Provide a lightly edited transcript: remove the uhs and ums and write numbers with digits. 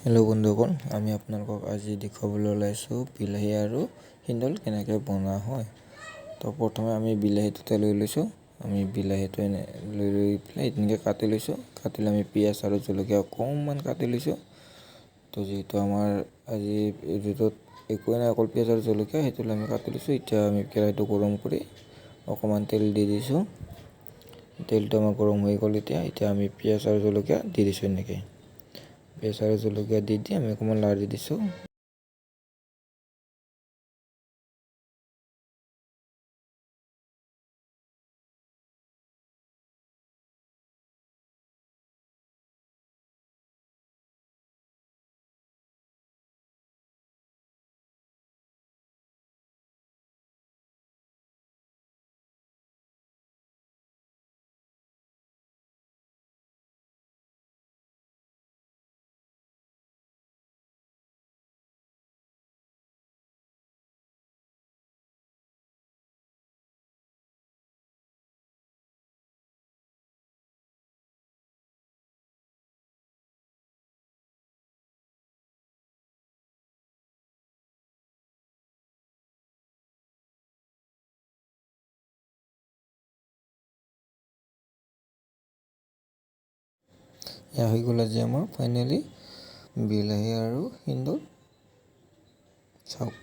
Hello' বন্ধুসকল, আমি আপোনালোকক আজি দেখুৱাবলৈ ওলাইছোঁ বিলাহী আৰু হিন্দল কেনেকৈ বনোৱা হয়। তো প্ৰথমে আমি বিলাহীটোতে লৈ লৈছোঁ। আমি বিলাহীটো লৈ পেলাই এনেকৈ কাটি লৈছোঁ। কাটি লৈ আমি পিঁয়াজ আৰু জলকীয়া অকণমান কাটি লৈছোঁ। তো যিহেতু আমাৰ আজি এইটোত একোৱেই নাই, অকল পিঁয়াজ আৰু জলকীয়া, সেইটো আমি কাটি লৈছোঁ। এতিয়া আমি কেৰাহীটো গৰম কৰি অকণমান তেল দি দিছোঁ। তেলটো আমাৰ গৰম হৈ গ'ল। এতিয়া আমি পিঁয়াজ আৰু জলকীয়া দি দিছোঁ। এনেকৈ পিঁয়াজ আৰু জলকীয়া দি আমি অকণমান লাৰি দিছোঁ। এয়া হৈ গ'ল আজি আমাৰ ফাইনেলি বিলাহী আৰু হিন্দল। চাওক।